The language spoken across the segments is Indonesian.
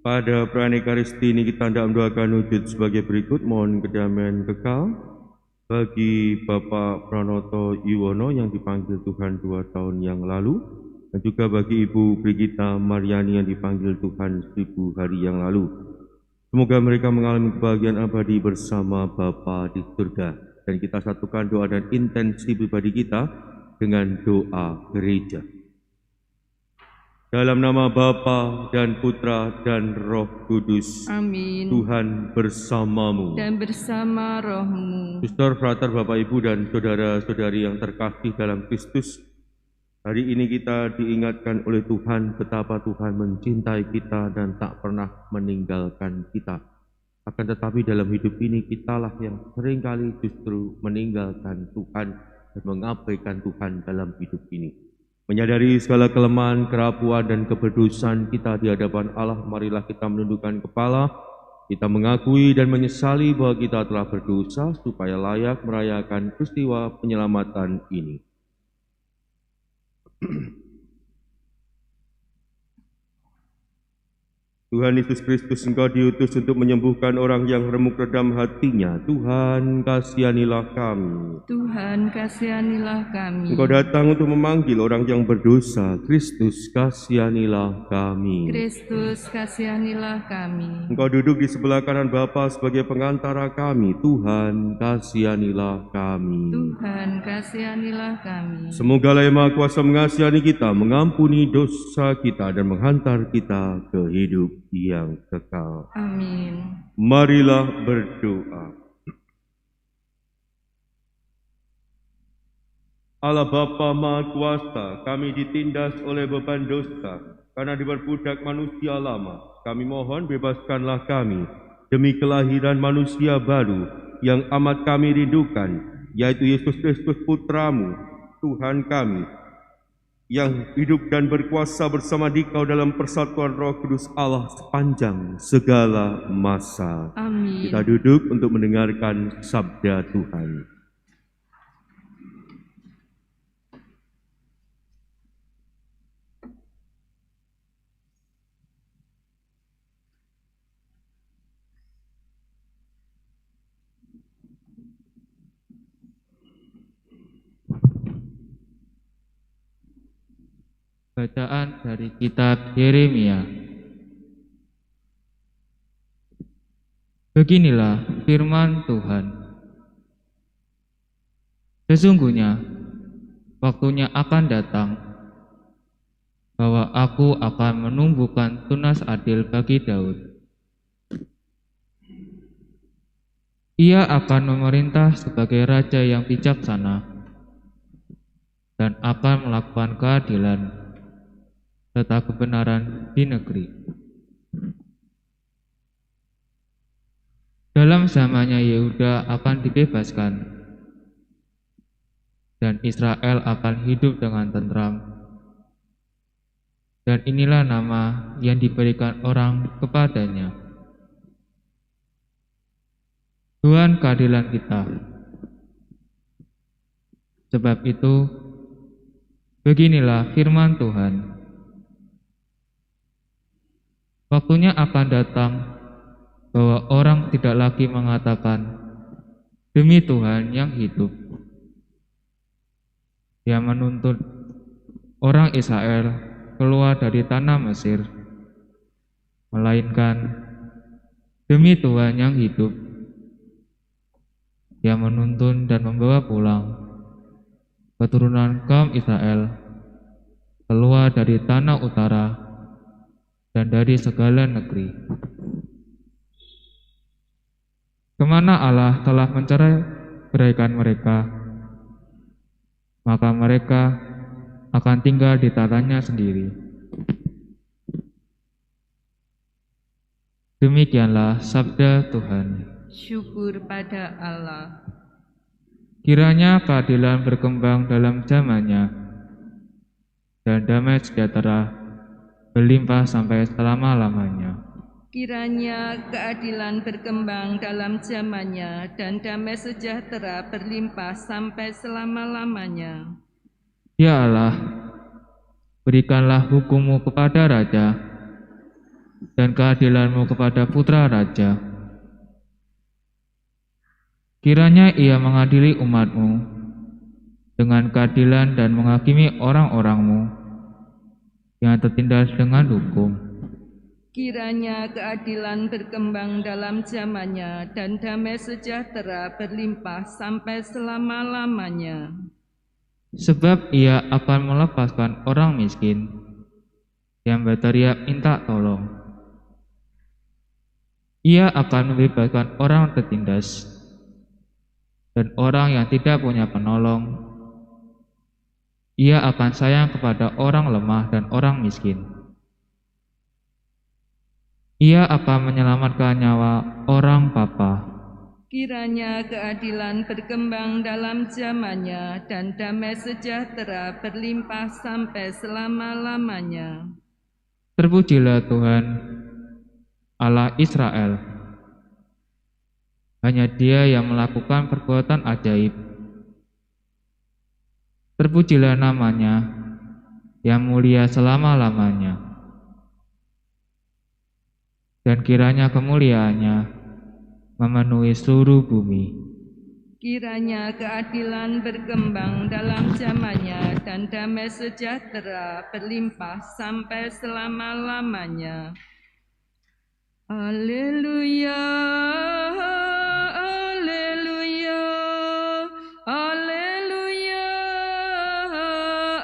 Pada perayaan Ekaristi ini kita hendak mendoakan wujud sebagai berikut. Mohon kedamaian kekal bagi Bapak Pranoto Yuwono yang dipanggil Tuhan 2 tahun yang lalu, dan juga bagi Ibu Brigita Mariani yang dipanggil Tuhan 1000 hari yang lalu. Semoga mereka mengalami kebahagiaan abadi bersama Bapa di surga. Dan kita satukan doa dan intensi pribadi kita dengan doa gereja. Dalam nama Bapa dan Putra dan Roh Kudus. Amin. Tuhan bersamamu. Dan bersama rohmu. Suster, frater, Bapak, Ibu, dan saudara-saudari yang terkasih dalam Kristus, hari ini kita diingatkan oleh Tuhan betapa Tuhan mencintai kita dan tak pernah meninggalkan kita. Akan tetapi dalam hidup ini kitalah yang seringkali justru meninggalkan Tuhan dan mengabaikan Tuhan dalam hidup ini. Menyadari segala kelemahan, kerapuan, dan keberdosan kita di hadapan Allah, marilah kita menundukkan kepala, kita mengakui dan menyesali bahwa kita telah berdosa supaya layak merayakan peristiwa penyelamatan ini. Tuhan Yesus Kristus, Engkau diutus untuk menyembuhkan orang yang remuk redam hatinya. Tuhan, kasihanilah kami. Tuhan, kasihanilah kami. Engkau datang untuk memanggil orang yang berdosa. Kristus, kasihanilah kami. Kristus, kasihanilah kami. Engkau duduk di sebelah kanan Bapa sebagai pengantara kami. Tuhan, kasihanilah kami. Tuhan, kasihanilah kami. Semoga Yang Maha Kuasa mengasihani kita, mengampuni dosa kita, dan menghantar kita ke hidup yang kekal. Amin. Marilah berdoa. Allah Bapa Maha Kuasa, kami ditindas oleh beban dosa karena diperbudak manusia lama. Kami mohon bebaskanlah kami demi kelahiran manusia baru yang amat kami rindukan, yaitu Yesus Kristus Putramu, Tuhan kami, yang hidup dan berkuasa bersama Dikau dalam persatuan Roh Kudus Allah sepanjang segala masa. Amin. Kita duduk untuk mendengarkan sabda Tuhan. Bacaan dari kitab Yeremia. Beginilah firman Tuhan. Sesungguhnya waktunya akan datang bahwa aku akan menumbuhkan tunas adil bagi Daud. Ia akan memerintah sebagai raja yang bijaksana dan akan melakukan keadilan serta kebenaran di negeri. Dalam zamannya Yehuda akan dibebaskan dan Israel akan hidup dengan tentram. Dan inilah nama yang diberikan orang kepadanya: Tuhan keadilan kita. Sebab itu, beginilah firman Tuhan. Waktunya akan datang bahwa orang tidak lagi mengatakan, demi Tuhan yang hidup, yang menuntut orang Israel keluar dari tanah Mesir, melainkan demi Tuhan yang hidup, yang menuntun dan membawa pulang keturunan kaum Israel keluar dari tanah utara dan dari segala negeri. Kemana Allah telah menceraikan mereka, maka mereka akan tinggal di tanahnya sendiri. Demikianlah sabda Tuhan. Syukur pada Allah. Kiranya keadilan berkembang dalam zamannya, dan damai sejahtera berlimpah sampai selama-lamanya. Kiranya keadilan berkembang dalam zamannya dan damai sejahtera berlimpah sampai selama-lamanya. Ya Allah, berikanlah hukum-Mu kepada raja dan keadilan-Mu kepada putra raja. Kiranya Ia mengadili umat-Mu dengan keadilan dan menghakimi orang-orang-Mu yang tertindas dengan hukum. Kiranya keadilan berkembang dalam zamannya dan damai sejahtera berlimpah sampai selama-lamanya. Sebab Ia akan melepaskan orang miskin yang berteriak minta tolong. Ia akan membebaskan orang tertindas dan orang yang tidak punya penolong. Ia akan sayang kepada orang lemah dan orang miskin. Ia akan menyelamatkan nyawa orang papa. Kiranya keadilan berkembang dalam zamannya dan damai sejahtera berlimpah sampai selama-lamanya. Terpujilah Tuhan, Allah Israel. Hanya Dia yang melakukan perbuatan ajaib. Terpujilah namanya yang mulia selama-lamanya. Dan kiranya kemuliaannya memenuhi seluruh bumi. Kiranya keadilan berkembang dalam zamannya dan damai sejahtera berlimpah sampai selama-lamanya. Haleluya, haleluya, haleluya,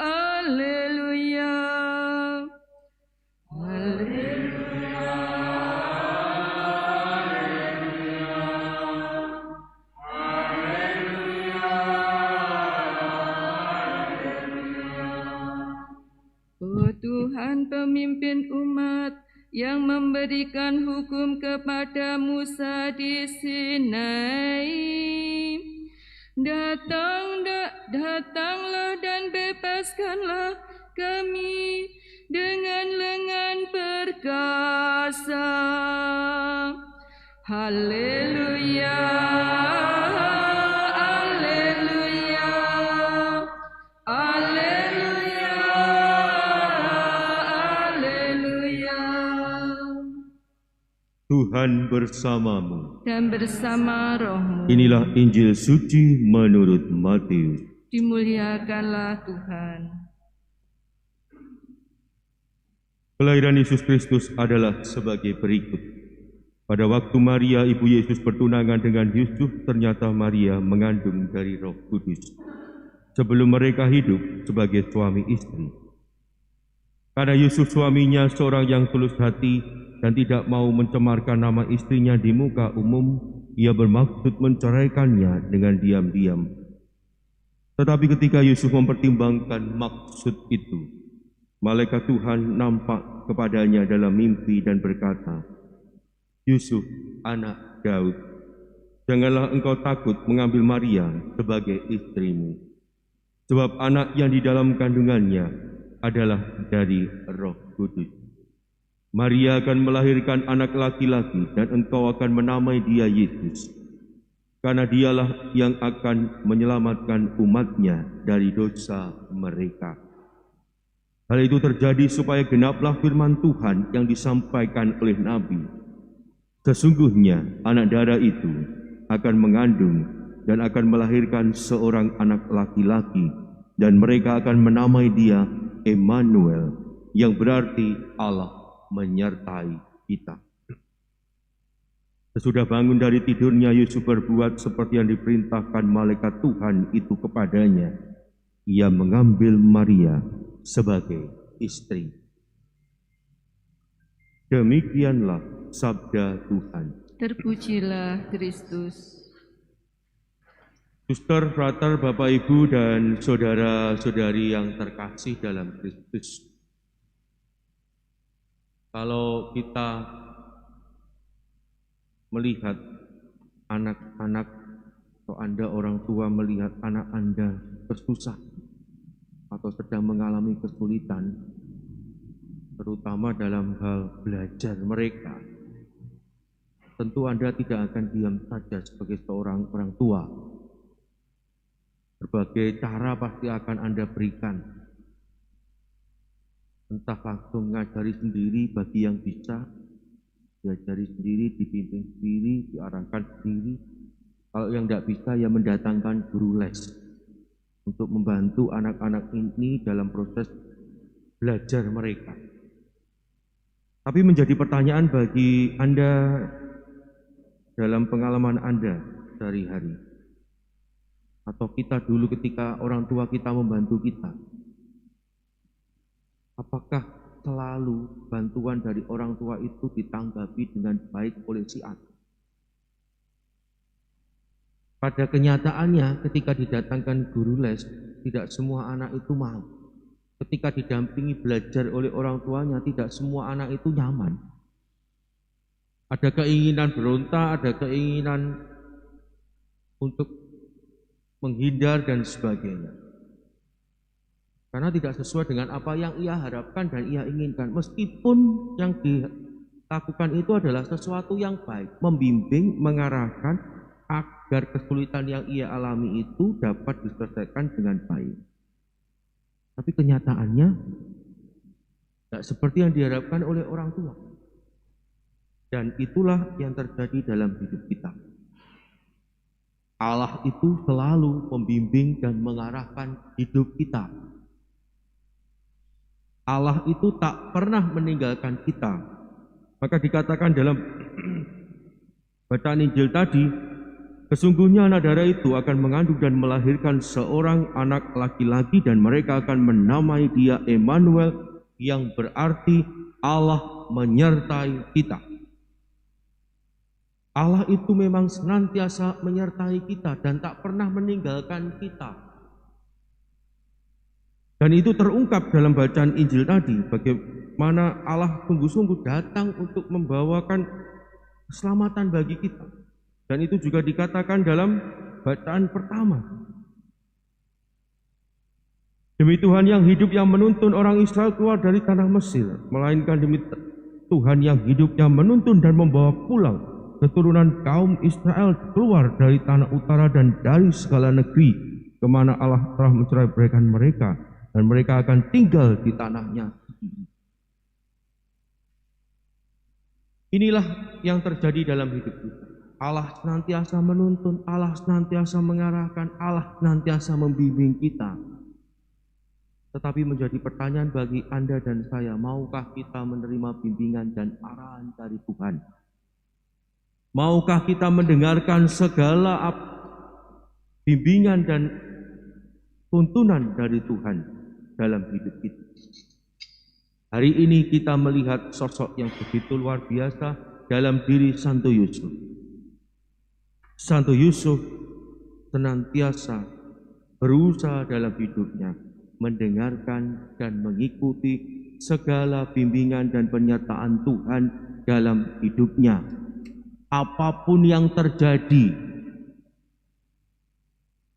haleluya. Oh Tuhan, pemimpin umat yang memberikan hukum kepada Musa di Sinai, datanglah dan bebaskanlah kami dengan lengan perkasa. Haleluya, haleluya, haleluya, haleluya. Tuhan bersamamu. Dan bersama rohmu. Inilah Injil suci menurut Matius. Dimuliakanlah Tuhan. Kelahiran Yesus Kristus adalah sebagai berikut. Pada waktu Maria, ibu Yesus bertunangan dengan Yusuf, ternyata Maria mengandung dari Roh Kudus sebelum mereka hidup sebagai suami istri. Karena Yusuf suaminya seorang yang tulus hati dan tidak mau mencemarkan nama istrinya di muka umum, ia bermaksud menceraikannya dengan diam-diam. Tetapi ketika Yusuf mempertimbangkan maksud itu, malaikat Tuhan nampak kepadanya dalam mimpi dan berkata, "Yusuf, anak Daud, janganlah engkau takut mengambil Maria sebagai istrimu, sebab anak yang di dalam kandungannya adalah dari Roh Kudus. Maria akan melahirkan anak laki-laki dan engkau akan menamai dia Yesus, karena dialah yang akan menyelamatkan umatnya dari dosa mereka." Hal itu terjadi supaya genaplah firman Tuhan yang disampaikan oleh Nabi. Sesungguhnya anak darah itu akan mengandung dan akan melahirkan seorang anak laki-laki, dan mereka akan menamai dia Emmanuel, yang berarti Allah menyertai kita. Sesudah bangun dari tidurnya, Yusuf berbuat seperti yang diperintahkan malaikat Tuhan itu kepadanya. Ia mengambil Maria sebagai istri. Demikianlah sabda Tuhan. Terpujilah Kristus. Suster, frater, Bapak, Ibu, dan saudara-saudari yang terkasih dalam Kristus. Kalau kita melihat anak-anak atau Anda orang tua melihat anak Anda bersusah atau sedang mengalami kesulitan, terutama dalam hal belajar mereka, tentu Anda tidak akan diam saja sebagai seorang orang tua. Berbagai cara pasti akan Anda berikan. Entah langsung ngajari sendiri bagi yang bisa, diajari sendiri, dibimbing sendiri, diarahkan sendiri. Kalau yang tidak bisa, ya mendatangkan guru les untuk membantu anak-anak ini dalam proses belajar mereka. Tapi menjadi pertanyaan bagi Anda dalam pengalaman Anda sehari-hari, atau kita dulu ketika orang tua kita membantu kita, apakah selalu bantuan dari orang tua itu ditanggapi dengan baik oleh si anak? Pada kenyataannya ketika didatangkan guru les, tidak semua anak itu mau. Ketika didampingi belajar oleh orang tuanya, tidak semua anak itu nyaman. Ada keinginan berontak, ada keinginan untuk menghindar dan sebagainya. Karena tidak sesuai dengan apa yang ia harapkan dan ia inginkan. Meskipun yang dilakukan itu adalah sesuatu yang baik, membimbing, mengarahkan agar kesulitan yang ia alami itu dapat diselesaikan dengan baik. Tapi kenyataannya tidak seperti yang diharapkan oleh orang tua. Dan itulah yang terjadi dalam hidup kita. Allah itu selalu membimbing dan mengarahkan hidup kita. Allah itu tak pernah meninggalkan kita. Maka dikatakan dalam bacaan Injil tadi, sesungguhnya anak darah itu akan mengandung dan melahirkan seorang anak laki-laki dan mereka akan menamai dia Emmanuel, yang berarti Allah menyertai kita. Allah itu memang senantiasa menyertai kita dan tak pernah meninggalkan kita. Dan itu terungkap dalam bacaan Injil tadi, bagaimana Allah sungguh-sungguh datang untuk membawakan keselamatan bagi kita. Dan itu juga dikatakan dalam bacaan pertama. Demi Tuhan yang hidup yang menuntun orang Israel keluar dari tanah Mesir, melainkan demi Tuhan yang hidup yang menuntun dan membawa pulang keturunan kaum Israel keluar dari tanah utara dan dari segala negeri kemana Allah telah menceraikan mereka, dan mereka akan tinggal di tanahnya. Inilah yang terjadi dalam hidup kita. Allah senantiasa menuntun, Allah senantiasa mengarahkan, Allah senantiasa membimbing kita. Tetapi menjadi pertanyaan bagi Anda dan saya, maukah kita menerima bimbingan dan arahan dari Tuhan? Maukah kita mendengarkan segala bimbingan dan tuntunan dari Tuhan dalam hidup kita? Hari ini kita melihat sosok yang begitu luar biasa dalam diri Santo Yusuf. Santo Yusuf senantiasa berusaha dalam hidupnya mendengarkan dan mengikuti segala bimbingan dan penyertaan Tuhan dalam hidupnya. Apapun yang terjadi,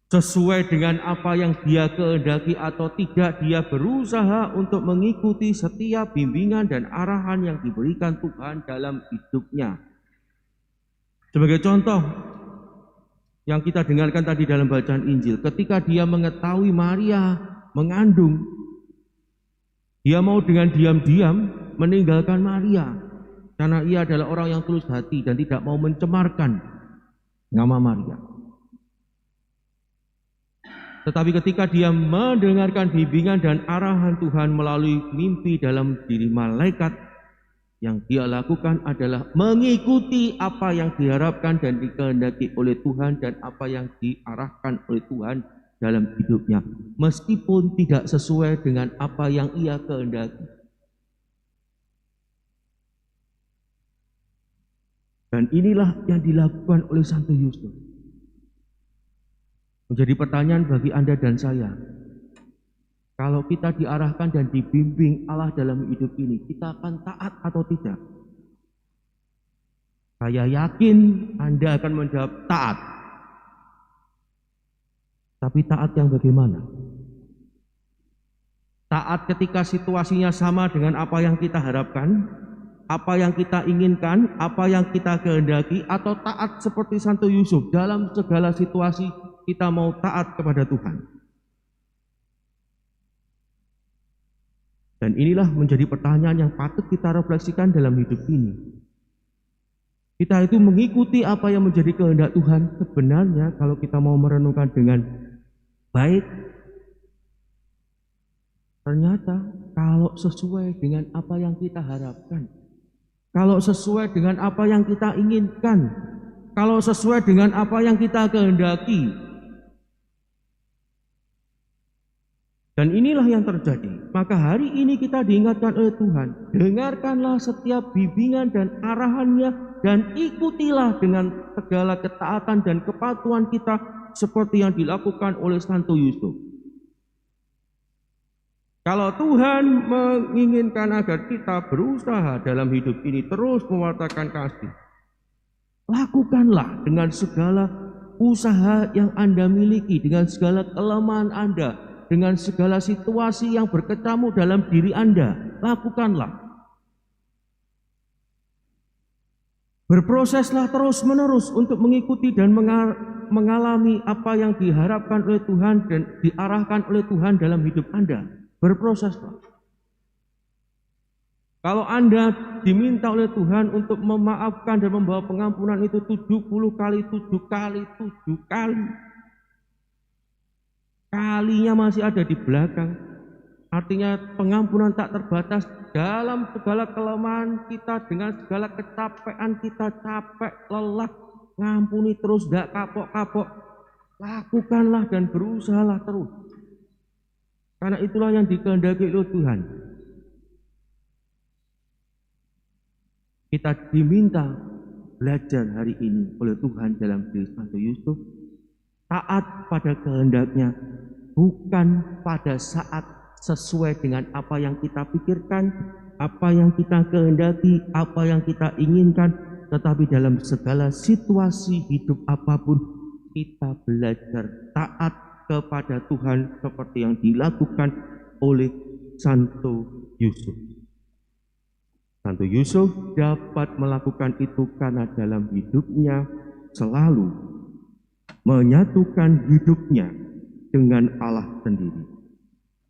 sesuai dengan apa yang dia kehendaki atau tidak, dia berusaha untuk mengikuti setiap bimbingan dan arahan yang diberikan Tuhan dalam hidupnya. Sebagai contoh yang kita dengarkan tadi dalam bacaan Injil, ketika dia mengetahui Maria mengandung, dia mau dengan diam-diam meninggalkan Maria. Karena ia adalah orang yang tulus hati dan tidak mau mencemarkan nama Maria. Tetapi ketika dia mendengarkan bimbingan dan arahan Tuhan melalui mimpi dalam diri malaikat, yang dia lakukan adalah mengikuti apa yang diharapkan dan dikehendaki oleh Tuhan dan apa yang diarahkan oleh Tuhan dalam hidupnya, meskipun tidak sesuai dengan apa yang ia kehendaki. Dan inilah yang dilakukan oleh Santo Yusuf. Menjadi pertanyaan bagi Anda dan saya, kalau kita diarahkan dan dibimbing Allah dalam hidup ini, kita akan taat atau tidak? Saya yakin Anda akan menjawab taat. Tapi taat yang bagaimana? Taat ketika situasinya sama dengan apa yang kita harapkan, apa yang kita inginkan, apa yang kita kehendaki, atau taat seperti Santo Yusuf dalam segala situasi kita mau taat kepada Tuhan. Dan inilah menjadi pertanyaan yang patut kita refleksikan dalam hidup ini. Kita itu mengikuti apa yang menjadi kehendak Tuhan. Sebenarnya kalau kita mau merenungkan dengan baik, ternyata kalau sesuai dengan apa yang kita harapkan, kalau sesuai dengan apa yang kita inginkan, kalau sesuai dengan apa yang kita kehendaki, dan inilah yang terjadi. Maka hari ini kita diingatkan oleh Tuhan, dengarkanlah setiap bimbingan dan arahannya, dan ikutilah dengan segala ketaatan dan kepatuhan kita seperti yang dilakukan oleh Santo Yusuf. Kalau Tuhan menginginkan agar kita berusaha dalam hidup ini terus mewartakan kasih, lakukanlah dengan segala usaha yang Anda miliki, dengan segala kelemahan Anda, dengan segala situasi yang berkecamuk dalam diri Anda. Lakukanlah. Berproseslah terus-menerus untuk mengikuti dan mengalami apa yang diharapkan oleh Tuhan dan diarahkan oleh Tuhan dalam hidup Anda. Berproseslah. Kalau Anda diminta oleh Tuhan untuk memaafkan dan membawa pengampunan itu 70 kali 7 kali 7 kali. Kalinya masih ada di belakang. Artinya pengampunan tak terbatas dalam segala kelemahan kita, dengan segala kecapean kita, capek, lelah, ngampuni terus, gak kapok-kapok. Lakukanlah dan berusahalah terus. Karena itulah yang dikehendaki oleh Tuhan. Kita diminta belajar hari ini oleh Tuhan dalam diri Santo Yusuf, taat pada kehendaknya, bukan pada saat sesuai dengan apa yang kita pikirkan, apa yang kita kehendaki, apa yang kita inginkan, tetapi dalam segala situasi hidup apapun kita belajar taat kepada Tuhan seperti yang dilakukan oleh Santo Yusuf. Santo Yusuf dapat melakukan itu karena dalam hidupnya selalu menyatukan hidupnya dengan Allah sendiri.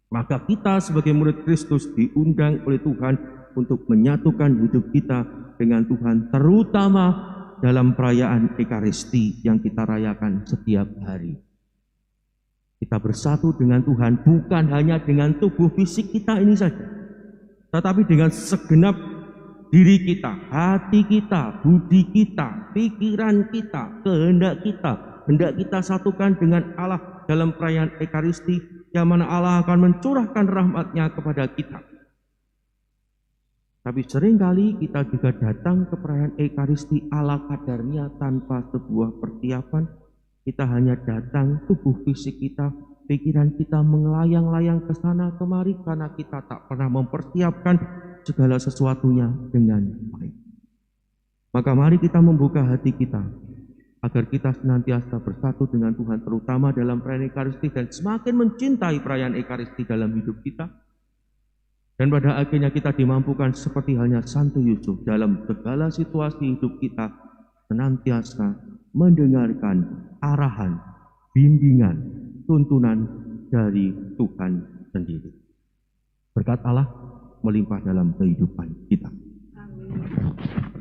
Maka kita sebagai murid Kristus diundang oleh Tuhan untuk menyatukan hidup kita dengan Tuhan, terutama dalam perayaan Ekaristi yang kita rayakan setiap hari. Kita bersatu dengan Tuhan bukan hanya dengan tubuh fisik kita ini saja, tetapi dengan segenap diri kita, hati kita, budi kita, pikiran kita, kehendak kita, hendak kita satukan dengan Allah dalam perayaan Ekaristi, yang mana Allah akan mencurahkan rahmat-Nya kepada kita. Tapi seringkali kita juga datang ke perayaan Ekaristi ala kadarnya tanpa sebuah persiapan. Kita hanya datang, tubuh fisik kita, pikiran kita melayang-layang ke sana kemari karena kita tak pernah mempersiapkan segala sesuatunya dengan baik. Maka mari kita membuka hati kita agar kita senantiasa bersatu dengan Tuhan, terutama dalam perayaan Ekaristi, dan semakin mencintai perayaan Ekaristi dalam hidup kita. Dan pada akhirnya kita dimampukan seperti halnya Santo Yusuf dalam segala situasi hidup kita, senantiasa mendengarkan arahan, bimbingan, tuntunan dari Tuhan sendiri. Berkat Allah melimpah dalam kehidupan kita. Amin.